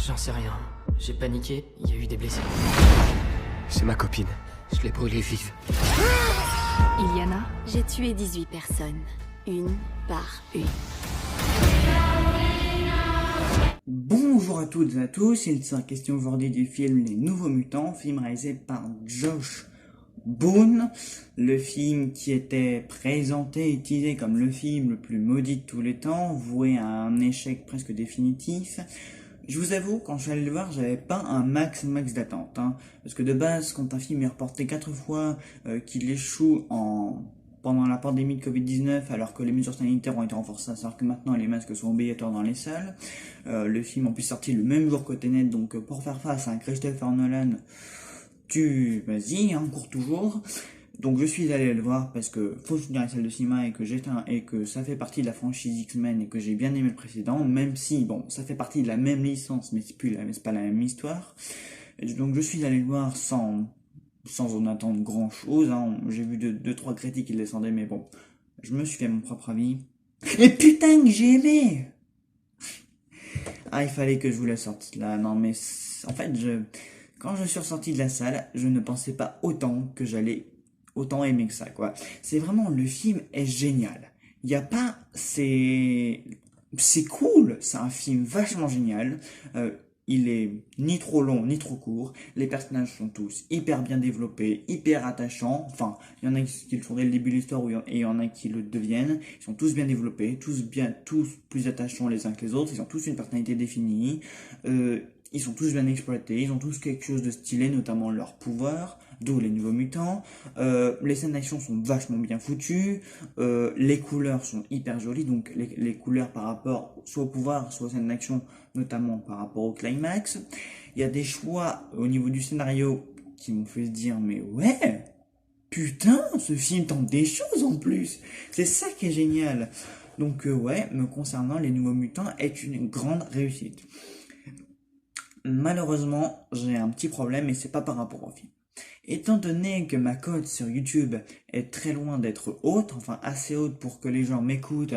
J'en sais rien. J'ai paniqué, il y a eu des blessés. C'est ma copine. Je l'ai brûlée vive. Iliana, J'ai tué 18 personnes, une par une. Bonjour à toutes et à tous, il sera question aujourd'hui du film Les Nouveaux Mutants, film réalisé par Josh Boone, le film qui était présenté et teasé comme le film le plus maudit de tous les temps, voué à un échec presque définitif. Je vous avoue, quand je suis allé le voir, j'avais pas un max d'attente, parce que de base, quand un film est reporté 4 fois, qu'il échoue pendant la pandémie de Covid-19, alors que les mesures sanitaires ont été renforcées, alors que maintenant les masques sont obligatoires dans les salles, le film en plus sorti le même jour que Tenet, donc pour faire face à un Christopher Nolan, vas-y, cours toujours. Donc je suis allé le voir parce que faut soutenir les salles de cinéma et que ça fait partie de la franchise X-Men et que j'ai bien aimé le précédent, même si, bon, ça fait partie de la même licence, mais c'est pas la même histoire. Donc je suis allé le voir sans en attendre grand chose, J'ai vu deux, trois critiques qui le descendaient, mais bon, je me suis fait mon propre avis. Et putain que j'ai aimé! Il fallait que je vous la sorte là, non mais, en fait, quand je suis ressorti de la salle, je ne pensais pas que j'allais autant aimer que ça, quoi. C'est vraiment, le film est génial. Il y a pas, c'est cool, c'est un film vachement génial. Il est ni trop long, ni trop court. Les personnages sont tous hyper bien développés, hyper attachants. Enfin, il y en a qui le font dès le début de l'histoire et il y en a qui le deviennent. Ils sont tous bien développés, tous plus attachants les uns que les autres. Ils ont tous une personnalité définie. Ils sont tous bien exploités. Ils ont tous quelque chose de stylé, notamment leur pouvoir, d'où les nouveaux mutants. Les scènes d'action sont vachement bien foutues. Les couleurs sont hyper jolies. Donc les couleurs par rapport soit au pouvoir, soit aux scènes d'action, notamment par rapport au climax. Il y a des choix au niveau du scénario qui m'ont fait se dire, mais ouais, putain, ce film tente des choses en plus. C'est ça qui est génial. Donc ouais, me concernant, Les Nouveaux Mutants est une grande réussite. Malheureusement, j'ai un petit problème et c'est pas par rapport au film. Étant donné que ma cote sur YouTube est très loin d'être haute, enfin assez haute pour que les gens m'écoutent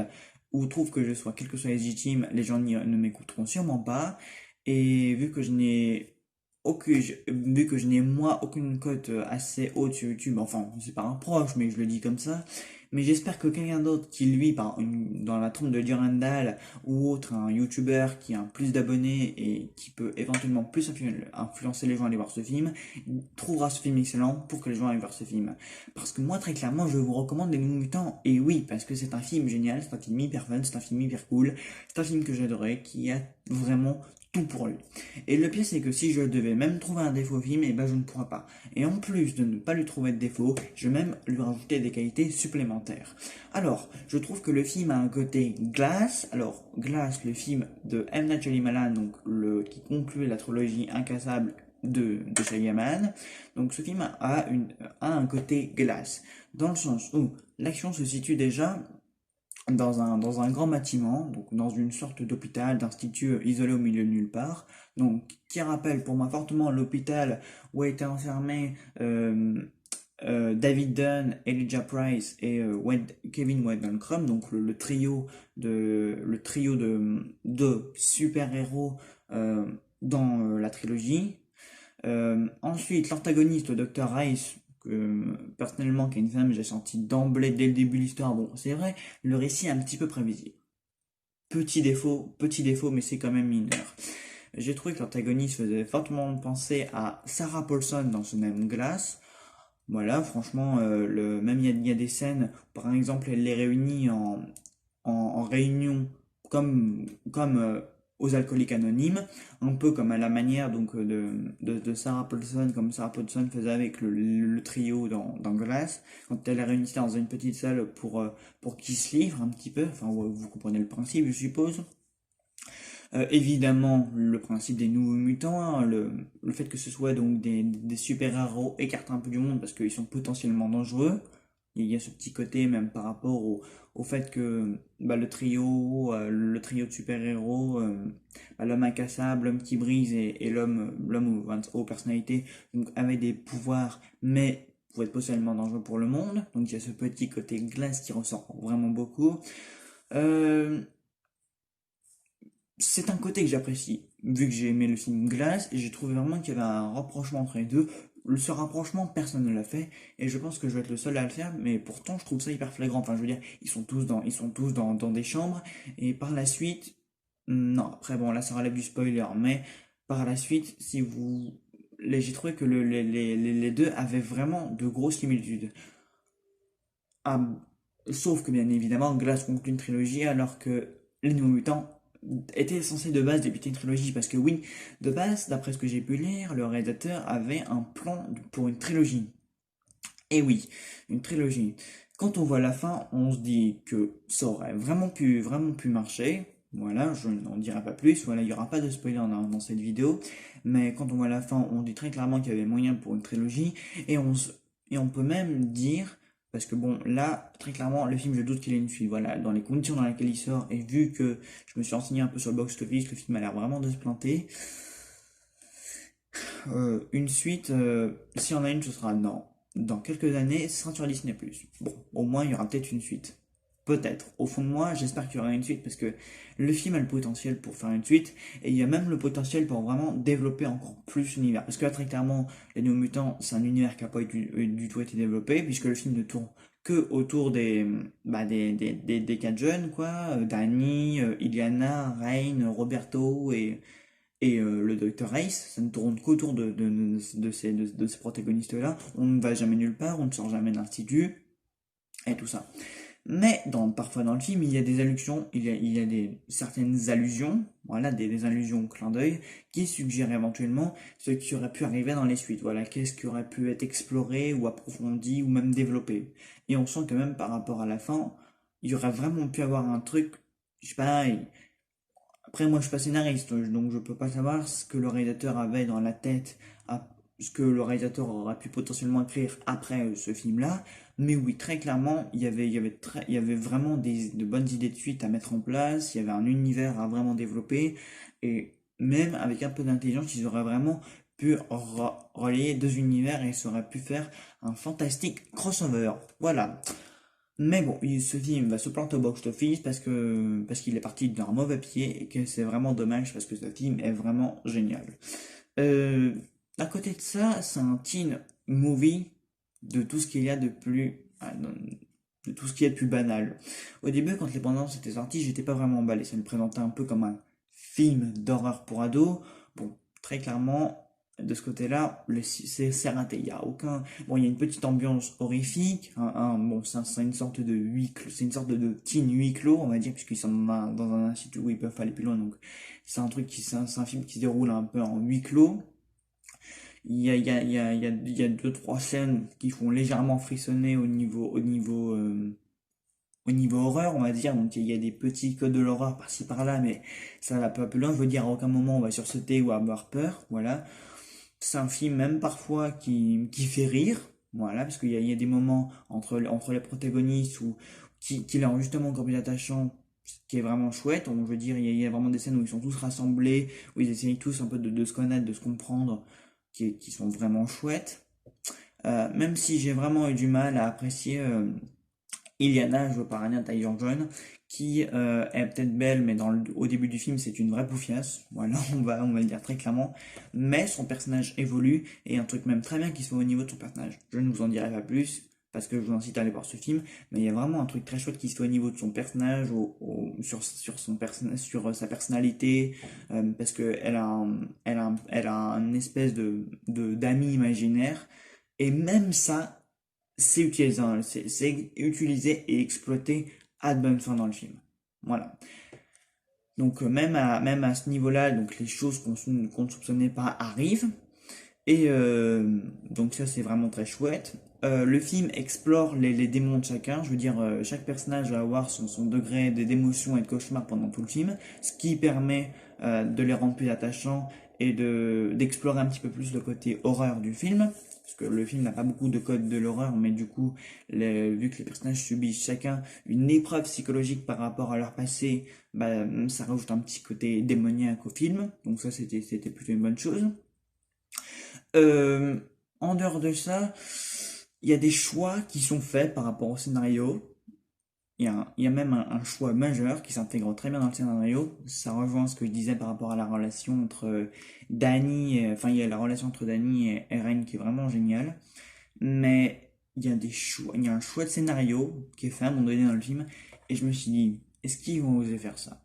ou trouvent que je sois quelque chose légitime, les gens ne m'écouteront sûrement pas. Et vu que je n'ai moi aucune cote assez haute sur YouTube, enfin c'est pas un proche mais je le dis comme ça, mais j'espère que quelqu'un d'autre qui lui dans la trompe de Durandal ou autre, un YouTuber qui a plus d'abonnés et qui peut éventuellement plus influencer les gens à aller voir ce film, trouvera ce film excellent pour que les gens aillent voir ce film. Parce que moi très clairement je vous recommande Les Nouveaux Mutants, et oui, parce que c'est un film génial, c'est un film hyper fun, c'est un film hyper cool, c'est un film que j'adorais, qui a vraiment tout pour lui. Et le pire c'est que si je devais même trouver un défaut au film, je ne pourrais pas. Et en plus de ne pas lui trouver de défaut, je vais même lui rajouter des qualités supplémentaires. Alors, je trouve que le film a un côté Glass. Alors, Glass, le film de M. Night Shyamalan, donc qui conclut la trilogie incassable de Shyamalan. Donc ce film a un côté Glass, dans le sens où l'action se situe déjà dans un grand bâtiment, donc dans une sorte d'hôpital, d'institut isolé au milieu de nulle part, donc qui rappelle pour moi fortement l'hôpital où a été enfermé David Dunn, Elijah Price et Kevin Wagenham, donc le trio de super-héros dans la trilogie. Ensuite, l'antagoniste, le Dr. Rice, personnellement, qui est une femme, j'ai senti d'emblée, dès le début de l'histoire, bon, c'est vrai, le récit est un petit peu prévisible. Petit défaut, mais c'est quand même mineur. J'ai trouvé que l'antagoniste faisait fortement penser à Sarah Paulson dans ce même Glass. Voilà, franchement, même il y a des scènes, par exemple, elle les réunit en réunion comme aux Alcooliques Anonymes, un peu comme à la manière donc de Sarah Paulson, comme Sarah Paulson faisait avec le trio dans Glass, quand elle les réunissait dans une petite salle pour qu'ils se livrent un petit peu, enfin vous comprenez le principe je suppose. Évidemment, le principe des nouveaux mutants, le fait que ce soit donc des super-héros écartent un peu du monde parce qu'ils sont potentiellement dangereux. Il y a ce petit côté même par rapport au fait que le trio de super-héros, l'homme incassable, l'homme qui brise et l'homme aux personnalités, donc avaient des pouvoirs mais pouvaient être potentiellement dangereux pour le monde. Donc il y a ce petit côté glace qui ressort vraiment beaucoup. c'est un côté que j'apprécie, vu que j'ai aimé le film Glass, et j'ai trouvé vraiment qu'il y avait un rapprochement entre les deux. Ce rapprochement, personne ne l'a fait, et je pense que je vais être le seul à le faire, mais pourtant je trouve ça hyper flagrant. Enfin, je veux dire, ils sont tous dans des chambres, et par la suite, non, après bon, là ça relève du spoiler, mais par la suite, si vous, j'ai trouvé que les deux avaient vraiment de grosses similitudes. Ah, sauf que bien évidemment, Glass conclut une trilogie alors que Les Nouveaux Mutants était censé de base débuter une trilogie. Parce que oui, de base, d'après ce que j'ai pu lire, le réalisateur avait un plan pour une trilogie. Et oui, une trilogie. Quand on voit la fin, on se dit que ça aurait vraiment pu marcher. Voilà, je n'en dirai pas plus. Voilà, il n'y aura pas de spoiler dans cette vidéo. Mais quand on voit la fin, on dit très clairement qu'il y avait moyen pour une trilogie. Et on peut même dire, parce que bon, là, très clairement, le film, je doute qu'il ait une suite. Voilà, dans les conditions dans lesquelles il sort, et vu que je me suis renseigné un peu sur le box-office, le film a l'air vraiment de se planter. Une suite, s'il y en a une, ce sera dans quelques années, ce sera sur Disney+. Bon, au moins, il y aura peut-être une suite. Peut-être. Au fond de moi, j'espère qu'il y aura une suite parce que le film a le potentiel pour faire une suite et il y a même le potentiel pour vraiment développer encore plus l'univers. Parce que là, très clairement, Les Nouveaux Mutants, c'est un univers qui n'a pas du tout été développé puisque le film ne tourne que autour des quatre jeunes, quoi. Danny, Iliana, Rain, Roberto et le Dr. Ace. Ça ne tourne qu'autour de ces protagonistes-là. On ne va jamais nulle part, on ne sort jamais d'institut et tout ça. Mais parfois dans le film, il y a des allusions, certaines allusions, voilà, des allusions au clin d'œil, qui suggèrent éventuellement ce qui aurait pu arriver dans les suites. Voilà, qu'est-ce qui aurait pu être exploré ou approfondi ou même développé. Et on sent que même par rapport à la fin, il y aurait vraiment pu avoir un truc, je sais pas, après moi je suis pas scénariste, donc je peux pas savoir ce que le réalisateur avait dans la tête, ce que le réalisateur aurait pu potentiellement écrire après ce film-là. Mais oui, très clairement, il y avait vraiment de bonnes idées de suite à mettre en place, il y avait un univers à vraiment développer, et même avec un peu d'intelligence, ils auraient vraiment pu relier deux univers et ça aurait pu faire un fantastique crossover. Voilà. Mais bon, ce film va se planter au box-office parce qu'il est parti d'un mauvais pied et que c'est vraiment dommage parce que ce film est vraiment génial. Euh, à côté de ça, c'est un teen movie de tout ce qu'il y a de plus, de tout ce qui est de plus banal. Au début, quand les bandes étaient sorties, j'étais pas vraiment emballé. Ça me présentait un peu comme un film d'horreur pour ados. Bon, très clairement, de ce côté-là, c'est raté. Il y a aucun, bon, il y a une petite ambiance horrifique. Bon, c'est une sorte de c'est une sorte de teen huis clos, on va dire, puisqu'ils sont dans un institut où ils peuvent aller plus loin. Donc, c'est un film qui se déroule un peu en huis clos. Il y a deux, trois scènes qui font légèrement frissonner au niveau horreur, on va dire. Donc il y a des petits codes de l'horreur par-ci par-là, mais ça va pas plus loin. Je veux dire, à aucun moment on va sursauter ou avoir peur. Voilà. C'est un film même parfois qui fait rire. Voilà, parce qu'il y a des moments entre les protagonistes qui leur justement encore plus attachant, ce qui est vraiment chouette. Je veux dire, il y a vraiment des scènes où ils sont tous rassemblés, où ils essayent tous un peu de se connaître, de se comprendre, qui sont vraiment chouettes. Même si j'ai vraiment eu du mal à apprécier Iliana, jouée par Anya Taylor-Joy, qui est peut-être belle, mais au début du film, c'est une vraie poufiasse. Voilà, on va le dire très clairement. Mais son personnage évolue, et un truc même très bien qui se fait au niveau de son personnage. Je ne vous en dirai pas plus, parce que je vous incite à aller voir ce film, mais il y a vraiment un truc très chouette qui se fait au niveau de son personnage, sur sa personnalité, parce que elle a un espèce d'ami imaginaire, et même ça, c'est utilisé et exploité à de bonnes fins dans le film. Voilà. Donc même à ce niveau-là, donc les choses qu'on ne soupçonnait pas arrivent. Et donc ça c'est vraiment très chouette. Le film explore les démons de chacun. Je veux dire, chaque personnage va avoir son degré d'émotion et de cauchemar pendant tout le film, ce qui permet de les rendre plus attachants et d'explorer un petit peu plus le côté horreur du film. Parce que le film n'a pas beaucoup de codes de l'horreur, mais du coup, vu que les personnages subissent chacun une épreuve psychologique par rapport à leur passé, bah, ça rajoute un petit côté démoniaque au film. Donc ça, c'était plutôt une bonne chose. En dehors de ça, il y a des choix qui sont faits par rapport au scénario. il y a même un choix majeur qui s'intègre très bien dans le scénario. Ça rejoint ce que je disais par rapport à la relation entre enfin il y a la relation entre Danny et Eren qui est vraiment géniale. Mais il y a il y a un choix de scénario qui est fait à un moment donné dans le film. Et je me suis dit, est-ce qu'ils vont oser faire ça?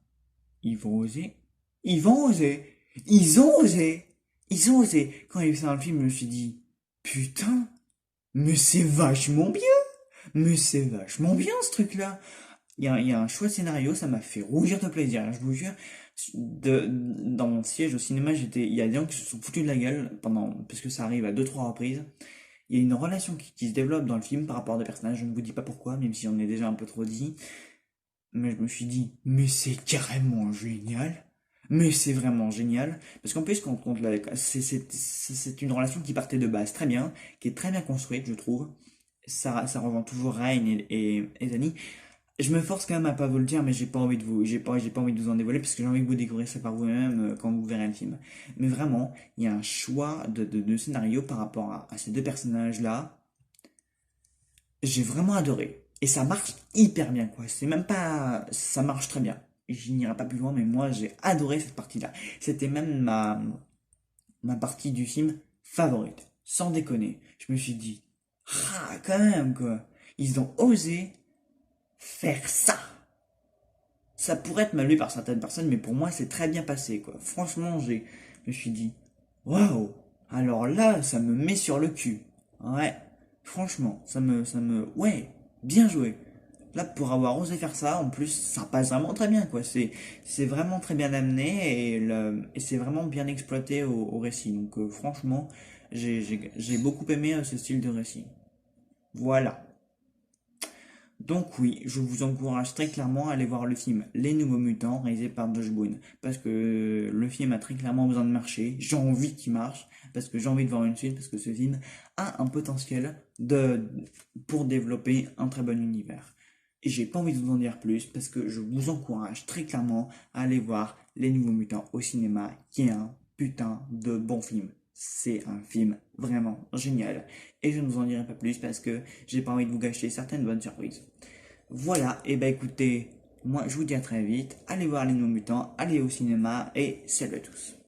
Ils vont oser? Ils vont oser! Ils ont osé! Ils ont osé! Quand il y a eu ça dans le film, je me suis dit, putain, mais c'est vachement bien! Mais c'est vachement bien ce truc-là! Il y a un choix de scénario, ça m'a fait rougir de plaisir, hein, je vous jure. Dans mon siège au cinéma, il y a des gens qui se sont foutus de la gueule parce que ça arrive à 2-3 reprises. Il y a une relation qui se développe dans le film par rapport à des personnages, je ne vous dis pas pourquoi, même si j'en ai déjà un peu trop dit. Mais je me suis dit, mais c'est carrément génial! Mais c'est vraiment génial, parce qu'en plus, c'est une relation qui partait de base très bien, qui est très bien construite, je trouve. Ça rejoint toujours Ryan et Dany. Je me force quand même à pas vous le dire, mais j'ai pas envie de vous en dévoiler, parce que j'ai envie que vous découvriez ça par vous-même quand vous verrez le film. Mais vraiment, il y a un choix de scénario par rapport à ces deux personnages-là. J'ai vraiment adoré. Et ça marche hyper bien, quoi. C'est même pas... Ça marche très bien. Je n'irai pas plus loin, mais moi, j'ai adoré cette partie-là. C'était même ma partie du film favorite. Sans déconner. Je me suis dit, ah, quand même, quoi. Ils ont osé faire ça. Ça pourrait être mal lu par certaines personnes, mais pour moi, c'est très bien passé, quoi. Franchement, je me suis dit, waouh. Alors là, ça me met sur le cul. Ouais. Franchement, ouais, bien joué. Là, pour avoir osé faire ça, en plus, ça passe vraiment très bien, quoi. C'est vraiment très bien amené et c'est vraiment bien exploité au récit. Donc, franchement, j'ai beaucoup aimé ce style de récit. Voilà. Donc oui, je vous encourage très clairement à aller voir le film Les Nouveaux Mutants, réalisé par Josh Boone. Parce que le film a très clairement besoin de marcher. J'ai envie qu'il marche. Parce que j'ai envie de voir une suite. Parce que ce film a un potentiel pour développer un très bon univers. Et j'ai pas envie de vous en dire plus. Parce que je vous encourage très clairement à aller voir Les Nouveaux Mutants au cinéma. Qui est un putain de bon film. C'est un film vraiment génial. Et je ne vous en dirai pas plus parce que j'ai pas envie de vous gâcher certaines bonnes surprises. Voilà, et bah écoutez, moi je vous dis à très vite. Allez voir Les Nouveaux Mutants, allez au cinéma et salut à tous.